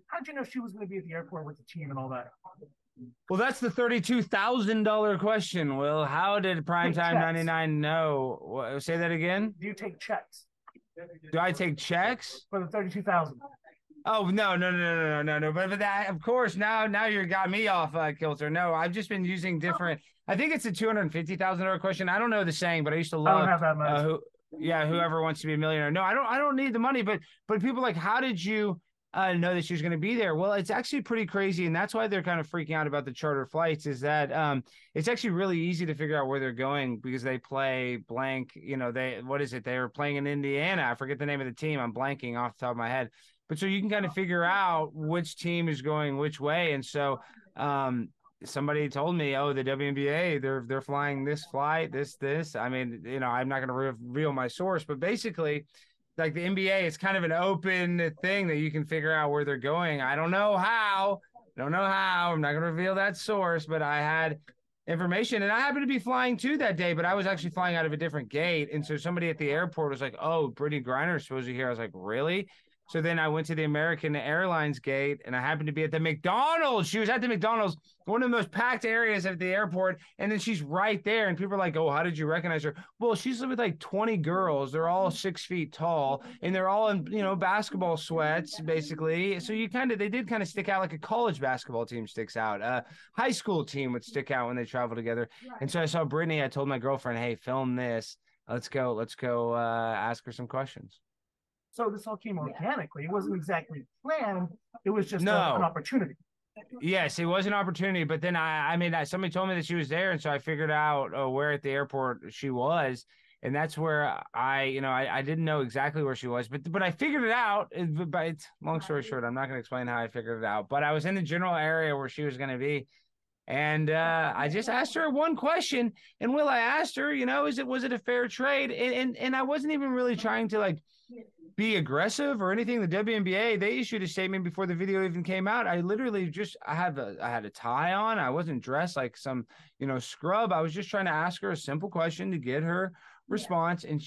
How did you know she was going to be at the airport with the team and all that? Well, that's the $32,000 question, Will. How did Primetime 99 know? Say that again? Do you take checks? Do I take checks? For the 32,000. Oh, no. But that, of course, now you got me off kilter. No, I've just been using different. I think it's a $250,000 question. I don't know the saying, but I used to love. I don't have that much. Whoever wants to be a millionaire. No, I don't need the money. But people like, how did you know that she was going to be there? Well, it's actually pretty crazy, and that's why they're kind of freaking out about the charter flights. Is that it's actually really easy to figure out where they're going because they play blank. You know, they were playing in Indiana. I forget the name of the team. I'm blanking off the top of my head. But so you can kind of figure out which team is going which way. And so somebody told me, oh, the WNBA, they're flying this flight, this. I mean, you know, I'm not going to reveal my source, but basically, like the NBA, it's kind of an open thing that you can figure out where they're going. I don't know how. I'm not going to reveal that source, but I had information, and I happened to be flying too that day, but I was actually flying out of a different gate. And so somebody at the airport was like, oh, Brittney Griner is supposed to be here. I was like, really? So then I went to the American Airlines gate, and I happened to be at the McDonald's. She was at the McDonald's, one of the most packed areas at the airport, and then she's right there. And people are like, oh, how did you recognize her? Well, she's with like 20 girls. They're all 6 feet tall, and they're all in, you know, basketball sweats, basically. So they did kind of stick out like a college basketball team sticks out. A high school team would stick out when they travel together. And so I saw Brittney. I told my girlfriend, hey, film this. Let's go ask her some questions. So this all came organically. It wasn't exactly planned. It was just an opportunity. Yes, it was an opportunity. But then somebody told me that she was there, and so I figured out where at the airport she was, and that's where I didn't know exactly where she was, but I figured it out. But it's long story short, I'm not going to explain how I figured it out. But I was in the general area where she was going to be. And I just asked her one question, and Will, I asked her, you know, was it a fair trade? And I wasn't even really trying to like be aggressive or anything. The WNBA, they issued a statement before the video even came out. I literally I had a tie on. I wasn't dressed like some, you know, scrub. I was just trying to ask her a simple question to get her response, and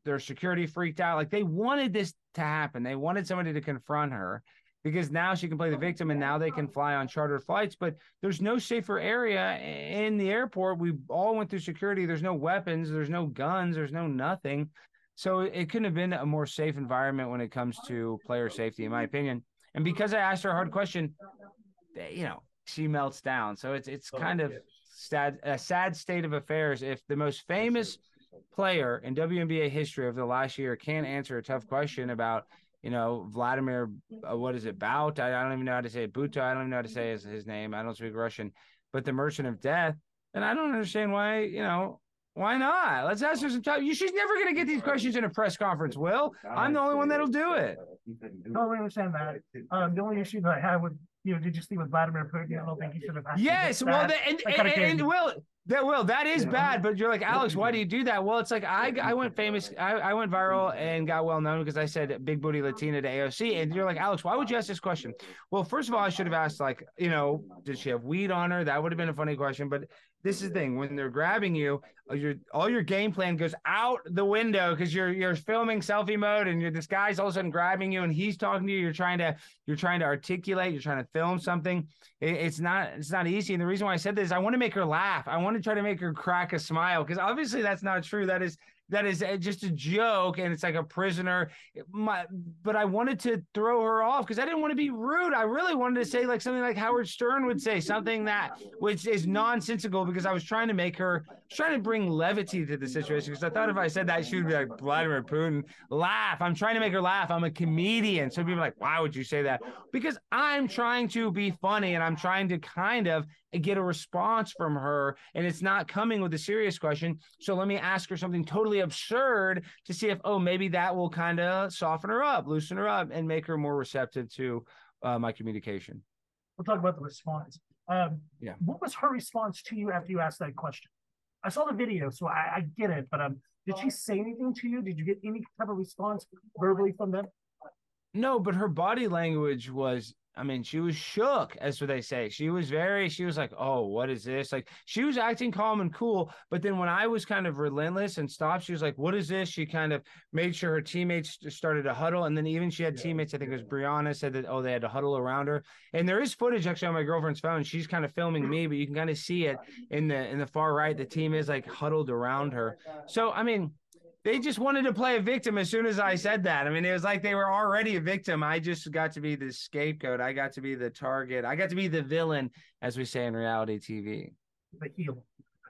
their security freaked out. Like they wanted this to happen. They wanted somebody to confront her, because now she can play the victim, and now they can fly on chartered flights. But there's no safer area in the airport. We all went through security. There's no weapons. There's no guns. There's no nothing. So it couldn't have been a more safe environment when it comes to player safety, in my opinion. And because I asked her a hard question, you know, she melts down. So it's kind of a sad state of affairs if the most famous player in WNBA history of the last year can't answer a tough question about, you know, Vladimir, what is it, Bout? I don't even know how to say it. Buta, I don't even know how to say his name. I don't speak Russian. But the Merchant of Death, and I don't understand why, you know, why not? Let's ask her some time. She's never going to get these questions in a press conference, Will. I'm the only one that'll do it. Totally understand that. The only issue that I have with, you know, did you see with Vladimir Putin? I don't think he should have. Yes, well, that is bad. But you're like, Alex, why do you do that? Well, it's like I went famous. I went viral and got well known because I said big booty Latina to AOC. And you're like, Alex, why would you ask this question? Well, first of all, I should have asked, like, you know, did she have weed on her? That would have been a funny question. But this is the thing: when they're grabbing you, all your game plan goes out the window because you're filming selfie mode, and this guy's all of a sudden grabbing you, and he's talking to you. You're trying to articulate. You're trying to film something. It's not easy. And the reason why I said this, I want to make her laugh. I want to try to make her crack a smile, because obviously that's not true. That is just a joke, and it's like a prisoner. But I wanted to throw her off because I didn't want to be rude. I really wanted to say like something like Howard Stern would say, something which is nonsensical, because I was trying to bring levity to the situation, because I thought if I said that, she would be like, Vladimir Putin, laugh. I'm trying to make her laugh. I'm a comedian. So people are like, why would you say that? Because I'm trying to be funny, and I'm trying to kind of get a response from her, and it's not coming with a serious question. So let me ask her something totally absurd to see if, maybe that will kind of soften her up, loosen her up, and make her more receptive to my communication. We'll talk about the response. What was her response to you after you asked that question? I saw the video, so I get it, but did she say anything to you? Did you get any type of response verbally from them? No, but her body language was I mean, she was shook, as what they say. She was like, oh, what is this? Like, she was acting calm and cool. But then when I was kind of relentless and stopped, she was like, what is this? She kind of made sure her teammates started to huddle. And then even she had teammates, I think it was Brianna, said that, oh, they had to huddle around her. And there is footage actually on my girlfriend's phone. She's kind of filming me, but you can kind of see it in the far right. The team is like huddled around her. So, I mean, they just wanted to play a victim as soon as I said that. I mean, it was like they were already a victim. I just got to be the scapegoat. I got to be the target. I got to be the villain, as we say in reality TV. The heel.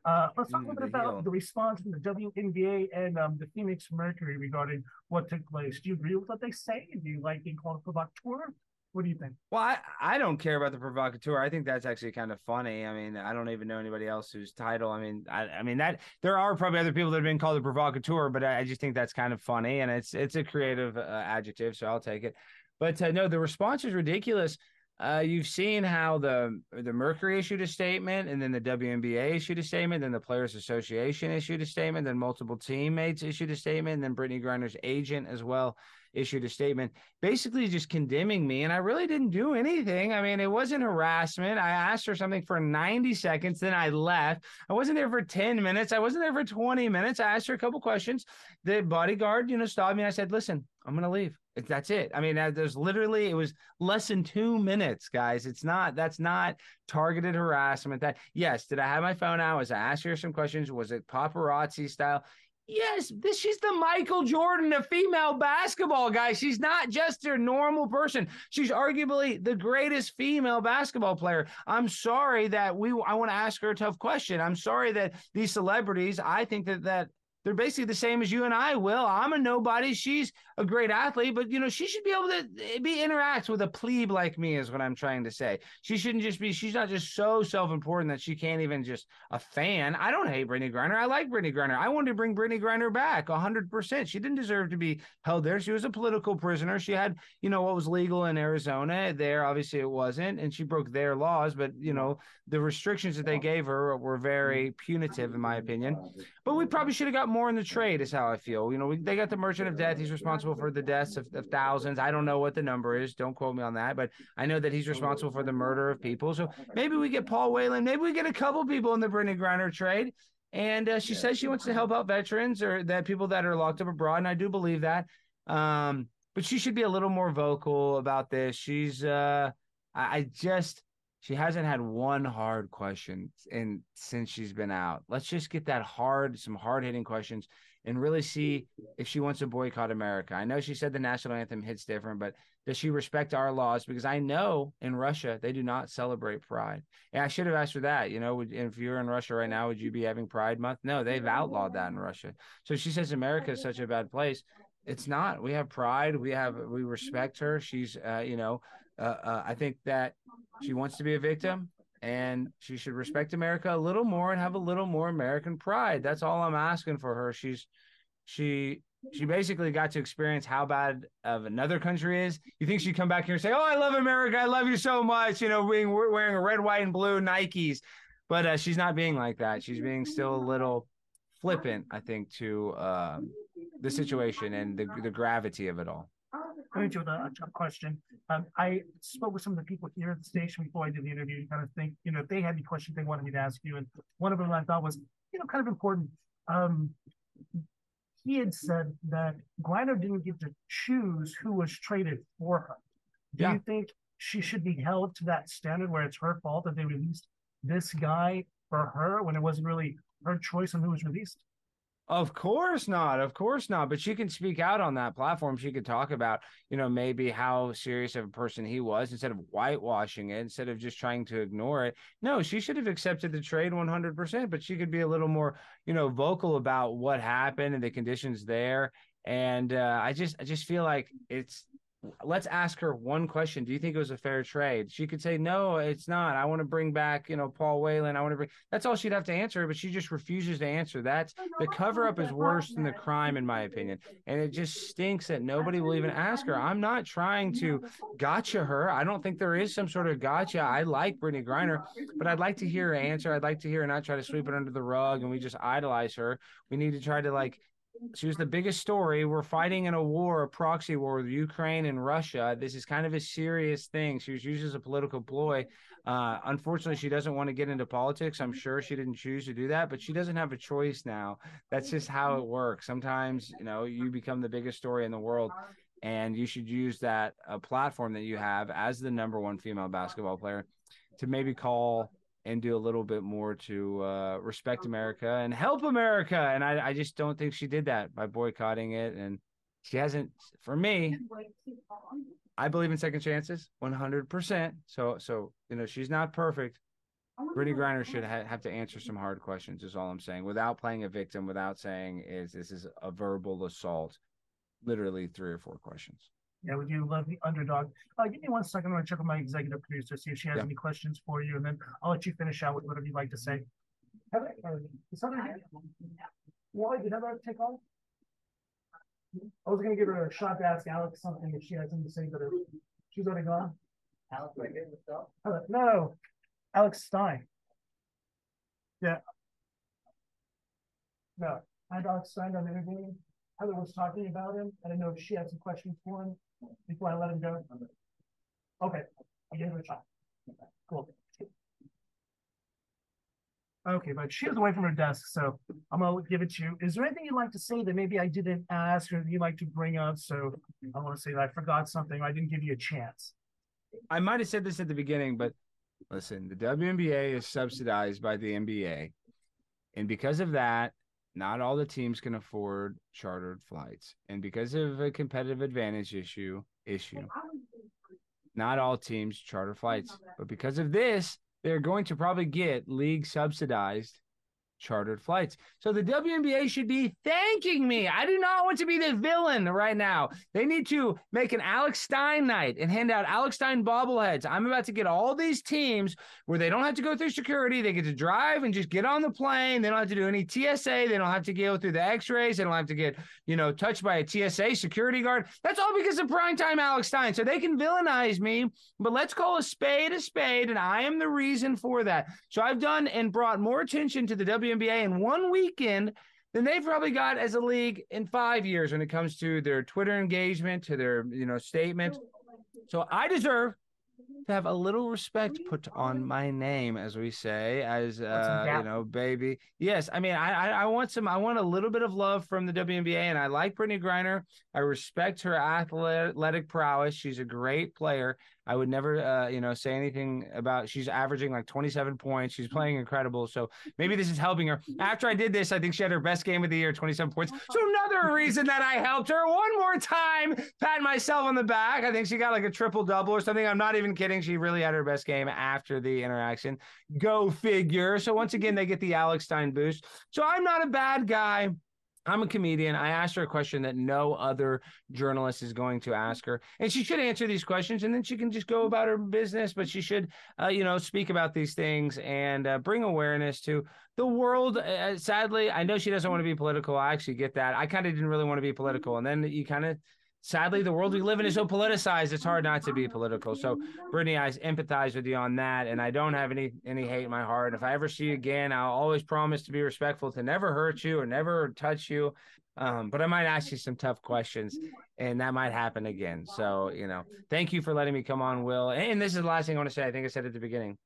Let's talk a little bit about the response from the WNBA and the Phoenix Mercury regarding what took place. Do you agree with what they say? Do you like being called a provocateur? What do you think? Well, I don't care about the provocateur. I think that's actually kind of funny. I mean, I don't even know anybody else whose title. I mean that there are probably other people that have been called a provocateur, but I just think that's kind of funny, and it's a creative adjective, so I'll take it. But no, the response is ridiculous. You've seen how the Mercury issued a statement, and then the WNBA issued a statement, then the Players Association issued a statement, then multiple teammates issued a statement, and then Brittney Griner's agent as well issued a statement, basically just condemning me. And I really didn't do anything. I mean, it wasn't harassment. I asked her something for 90 seconds, then I left. I wasn't there for 10 minutes. I wasn't there for 20 minutes. I asked her a couple questions. The bodyguard, stopped me. And I said, listen, I'm going to leave. That's it. I mean, it was less than 2 minutes, guys. That's not targeted harassment. Yes, did I have my phone out? Was I asked her some questions? Was it paparazzi style? Yes, she's the Michael Jordan of female basketball, guys. She's not just a normal person. She's arguably the greatest female basketball player. I'm sorry that I want to ask her a tough question. I'm sorry that these celebrities, I think that they're basically the same as you and I, Will. I'm a nobody. She's a great athlete, but, she should be able to interact with a plebe like me is what I'm trying to say. She's not just so self-important that she can't even just a fan. I don't hate Brittney Griner. I like Brittney Griner. I wanted to bring Brittney Griner back 100%. She didn't deserve to be held there. She was a political prisoner. She had, what was legal in Arizona. There, obviously it wasn't, and she broke their laws, but, the restrictions that they gave her were very punitive, in my opinion. But we probably should have got more in the trade, is how I feel. They got the Merchant of Death. He's responsible for the deaths of thousands. I don't know what the number is. Don't quote me on that. But I know that he's responsible for the murder of people. So maybe we get Paul Whelan. Maybe we get a couple people in the Brittney Griner trade. And she says she wants to help out veterans or that people that are locked up abroad. And I do believe that. But she should be a little more vocal about this. She's she hasn't had one hard question since she's been out. Let's just get some hard-hitting questions and really see if she wants to boycott America. I know she said the national anthem hits different, but does she respect our laws? Because I know in Russia, they do not celebrate Pride. And I should have asked her that, if you're in Russia right now, would you be having Pride Month? No, they've outlawed that in Russia. So she says America is such a bad place. It's not. We have pride. We respect her. She's, I think that she wants to be a victim, and she should respect America a little more and have a little more American pride. That's all I'm asking for her. She basically got to experience how bad of another country is. You think she'd come back here and say, "Oh, I love America. I love you so much." Wearing a red, white, and blue Nikes, but she's not being like that. She's being still a little flippant, I think, to the situation and the gravity of it all. Let me do a tough question. I spoke with some of the people here at the station before I did the interview to kind of think, if they had any questions they wanted me to ask you. And one of them I thought was, kind of important. He had said that Griner didn't get to choose who was traded for her. Do you think she should be held to that standard where it's her fault that they released this guy for her when it wasn't really her choice on who was released? Of course not. Of course not. But she can speak out on that platform. She could talk about, maybe how serious of a person he was instead of whitewashing it, instead of just trying to ignore it. No, she should have accepted the trade 100%, but she could be a little more, vocal about what happened and the conditions there. And I just feel like let's ask her one question. Do you think it was a fair trade? She could say, no, it's not. I want to bring back, Paul Whelan. That's all she'd have to answer, but she just refuses to answer. The cover-up is worse than the crime, in my opinion. And it just stinks that nobody will even ask her. I'm not trying to gotcha her. I don't think there is some sort of gotcha. I like Brittney Griner, but I'd like to hear her answer. I'd like to hear her not try to sweep it under the rug and we just idolize her. We need to try to She was the biggest story. We're fighting in a war, a proxy war with Ukraine and Russia. This is kind of a serious thing. She was used as a political ploy. Unfortunately, she doesn't want to get into politics. I'm sure she didn't choose to do that, but she doesn't have a choice now. That's just how it works. Sometimes, you become the biggest story in the world, and you should use that platform that you have as the #1 female basketball player to maybe call and do a little bit more to respect America and help America. And I just don't think she did that by boycotting it. And she hasn't, for me, I believe in second chances 100%. So she's not perfect. Brittney Griner should have to answer some hard questions is all I'm saying, without playing a victim, without saying this is a verbal assault, literally 3 or 4 questions. Yeah, we do love the underdog. Give me 1 second. I'm going to check with my executive producer, see if she has any questions for you, and then I'll let you finish out with whatever you'd like to say. Is Heather here? Why did Heather take off? I was going to give her a shot to ask Alex something if she had something to say, but she's already gone. Alex, no, Alex Stein. Yeah. No, I had Alex Stein on the interview. Heather was talking about him. I didn't know if she had some questions for him before I let him go. Okay, I gave her a shot. Cool. Okay, but she was away from her desk, so I'm gonna give it to you. Is there anything you'd like to say that maybe I didn't ask or you'd like to bring up? So I want to say that I forgot something or I didn't give you a chance. I might have said this at the beginning, but listen, the WNBA is subsidized by the NBA. And because of that, not all the teams can afford chartered flights. And because of a competitive advantage issue, not all teams charter flights. But because of this, they're going to probably get league subsidized chartered flights. So the WNBA should be thanking me. I do not want to be the villain right now. They need to make an Alex Stein night and hand out Alex Stein bobbleheads. I'm about to get all these teams where they don't have to go through security. They get to drive and just get on the plane. They don't have to do any TSA. They don't have to go through the x-rays. They don't have to get, touched by a TSA security guard. That's all because of primetime Alex Stein. So they can villainize me, but let's call a spade, and I am the reason for that. So I've done and brought more attention to the WNBA in one weekend than they've probably got as a league in 5 years when it comes to their Twitter engagement, to their statement. So I deserve to have a little respect put on my name, as we say, as baby. Yes, I mean, I want a little bit of love from the WNBA, and I like Brittney Griner. I respect her athletic prowess. She's a great player. I would never, say anything about. She's averaging like 27 points. She's playing incredible. So maybe this is helping her. After I did this, I think she had her best game of the year, 27 points. So another reason that I helped her. One more time, pat myself on the back. I think she got like a triple-double or something. I'm not even kidding. She really had her best game after the interaction. Go figure. So once again, they get the Alex Stein boost. So I'm not a bad guy. I'm a comedian. I asked her a question that no other journalist is going to ask her. And she should answer these questions, and then she can just go about her business. But she should, speak about these things and bring awareness to the world. Sadly, I know she doesn't want to be political. I actually get that. I kind of didn't really want to be political. And then you kind of, sadly, the world we live in is so politicized, it's hard not to be political. So, Brittney, I empathize with you on that, and I don't have any hate in my heart. If I ever see you again, I'll always promise to be respectful, to never hurt you or never touch you. But I might ask you some tough questions, and that might happen again. So, thank you for letting me come on, Will. And this is the last thing I want to say. I think I said at the beginning.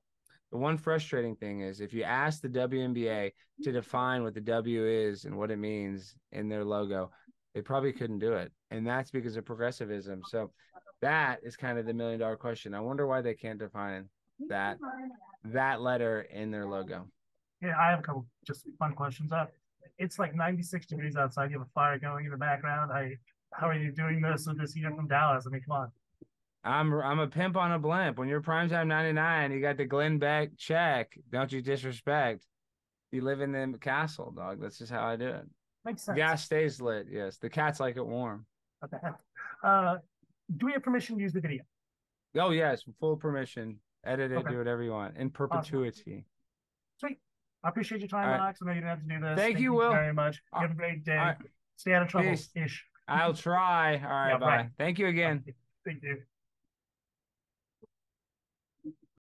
The one frustrating thing is if you ask the WNBA to define what the W is and what it means in their logo, they probably couldn't do it. And that's because of progressivism. So that is kind of the $1 million question. I wonder why they can't define that letter in their logo. Yeah, I have a couple just fun questions. It's like 96 degrees outside. You have a fire going in the background. How are you doing this with this heater from Dallas? I mean, come on. I'm a pimp on a blimp. When you're primetime 99, you got the Glenn Beck check. Don't you disrespect. You live in the castle, dog. That's just how I do it. Makes sense. Gas stays lit, yes. The cats like it warm. Okay. Do we have permission to use the video? Oh, yes. Full permission. Edit it, do whatever you want. In perpetuity. Awesome. Sweet. I appreciate your time, Alex. I know you didn't have to do this. Thank you, Will. Very much. You have a great day. Right. Stay out of trouble-ish. I'll try. All right, bye. Thank you again. Thank you.